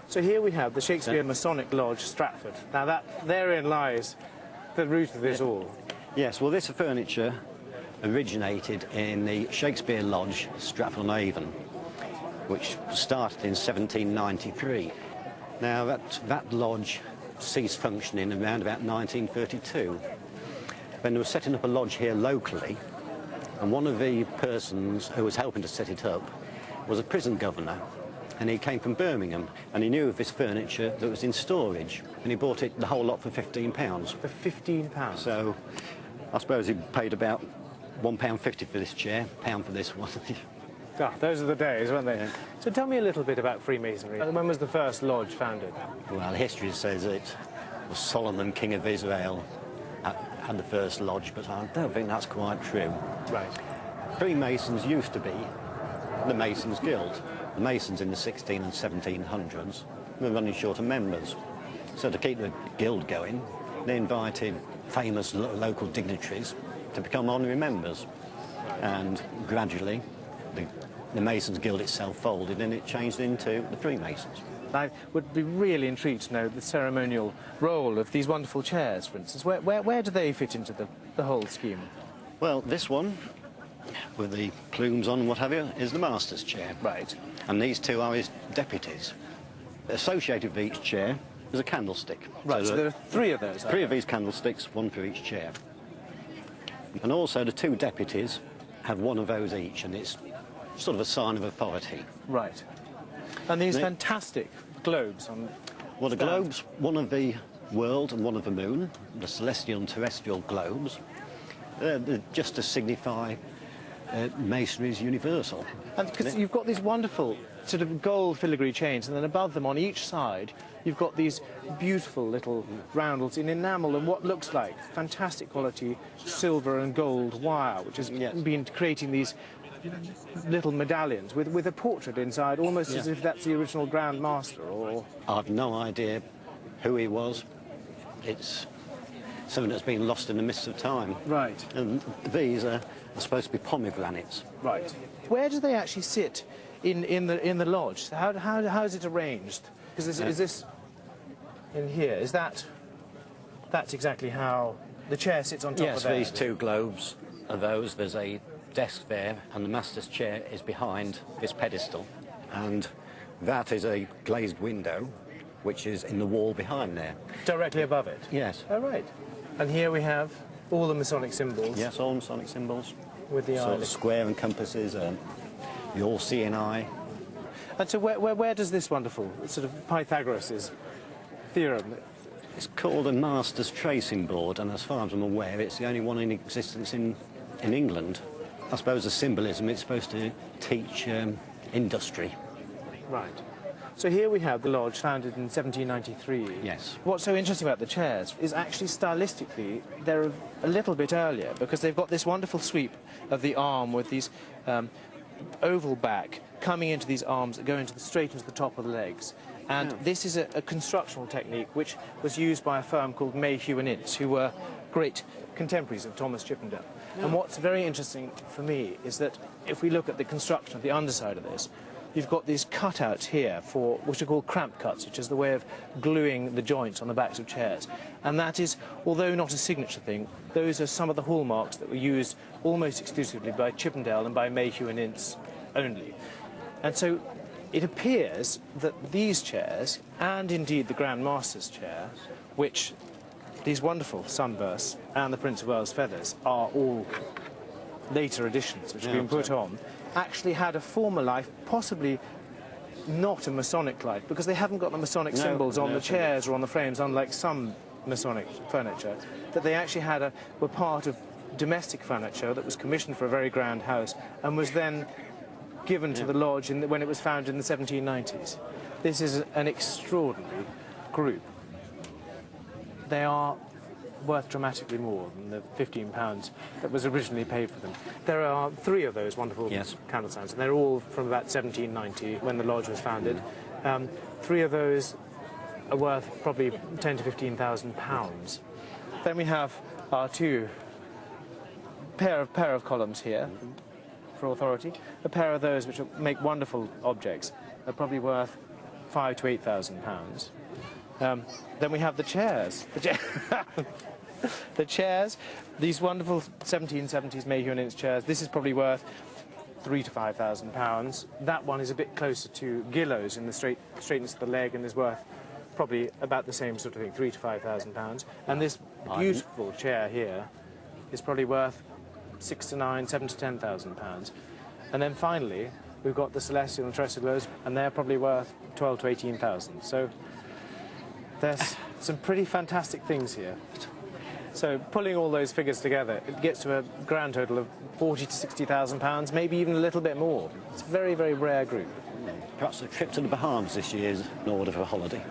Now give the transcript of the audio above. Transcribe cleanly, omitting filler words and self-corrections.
So here we have the Shakespeare Masonic Lodge, Stratford. Now therein lies the root of this all. Yes, well, this furniture originated in the Shakespeare Lodge, Stratford-on-Avon, which started in 1793. Now, that lodge ceased functioning around about 1932. When they were setting up a lodge here locally, and one of the persons who was helping to set it up was a prison governor, and he came from Birmingham, and he knew of this furniture that was in storage, and he bought it the whole lot for £15. For £15? So I suppose he paid about £1.50 for this chair, £1 for this one. Ah, those are the days, weren't they? Yeah. So tell me a little bit about Freemasonry. When was the first lodge founded? Well, history says it was Solomon, king of Israel, had the first lodge, but I don't think that's quite true. Right. Freemasons used to be the Masons Guild. The Masons in the 16 and 1700s were running short of members. So to keep the guild going, they invited famous local dignitaries to become honorary members. And gradually, the Masons Guild itself folded and it changed into the Freemasons. I would be really intrigued to know the ceremonial role of these wonderful chairs, for instance. Where do they fit into the whole scheme? Well, this one, with the plumes on and what have you, is the Master's chair. Right. And these two are his deputies. Associated with each chair is a candlestick. Right, so there are three of those. Three of these candlesticks, one for each chair. And also the two deputies have one of those each, and it's sort of a sign of authority. Right. And these fantastic globes on... Well, the globes, one of the world and one of the moon, the celestial and terrestrial globes, they're just to signify masonry is universal. And because you've got these wonderful sort of gold filigree chains, and then above them on each side you've got these beautiful little roundels in enamel and what looks like fantastic quality silver and gold wire, which has been creating these little medallions with a portrait inside, almost as if that's the original Grand Master. Or I've no idea who he was. It's something that's been lost in the mists of time. Right. And these are supposed to be pomegranates. Right. Where do they actually sit in the lodge? How is it arranged? Is this in here? Is that's exactly how the chair sits on top of there? Yes, these two globes are those. There's a desk there, and the Master's chair is behind this pedestal, and that is a glazed window which is in the wall behind there. Directly above it? Yes. Oh, right. And here we have all the Masonic symbols. Yes, all Masonic symbols. With the eye. Square and compasses, the all-seeing eye. And so where does this wonderful sort of Pythagoras' theorem... It's called a Master's tracing board, and as far as I'm aware, it's the only one in existence in England. I suppose the symbolism, it's supposed to teach industry. Right. So here we have the lodge, founded in 1793. Yes. What's so interesting about the chairs is actually stylistically they're a little bit earlier, because they've got this wonderful sweep of the arm with these oval back coming into these arms that go straight into the top of the legs. And this is a constructional technique which was used by a firm called Mayhew and Ince, who were great contemporaries of Thomas Chippendale. And what's very interesting for me is that if we look at the construction of the underside of this, you've got these cutouts here for which are called cramp cuts, which is the way of gluing the joints on the backs of chairs. And that is, although not a signature thing, those are some of the hallmarks that were used almost exclusively by Chippendale and by Mayhew and Ince only. And so it appears that these chairs, and indeed the Grand Master's chair, which these wonderful sunbursts and the Prince of Wales feathers are all later additions which have been put on, actually had a former life, possibly not a Masonic life, because they haven't got the Masonic symbols on the chairs or on the frames, unlike some Masonic furniture, that they actually were part of domestic furniture that was commissioned for a very grand house and was then given to the lodge when it was founded in the 1790s. This is an extraordinary group. They are worth dramatically more than the £15 that was originally paid for them. There are three of those wonderful candle signs, and they're all from about 1790 when the lodge was founded. Three of those are worth probably £10,000 to £15,000. Then we have our two pair of columns here for authority. A pair of those which make wonderful objects are probably worth 5 to 8,000 pounds. Then we have the chairs. The chairs, these wonderful 1770s Mayhew and Ince chairs. This is probably worth 3 to 5,000 pounds. That one is a bit closer to Gillows in the straightness of the leg and is worth probably about the same sort of thing, 3 to 5,000 pounds. And this beautiful chair here is probably worth 6 to 9, 7 to 10,000 pounds. And then finally, we've got the Celestial and Tresoglos, and they're probably worth 12 to 18,000. So there's some pretty fantastic things here. So pulling all those figures together, it gets to a grand total of 40 to 60,000 pounds, maybe even a little bit more. It's a very, very rare group. Perhaps a trip to the Bahamas this year is in order for a holiday.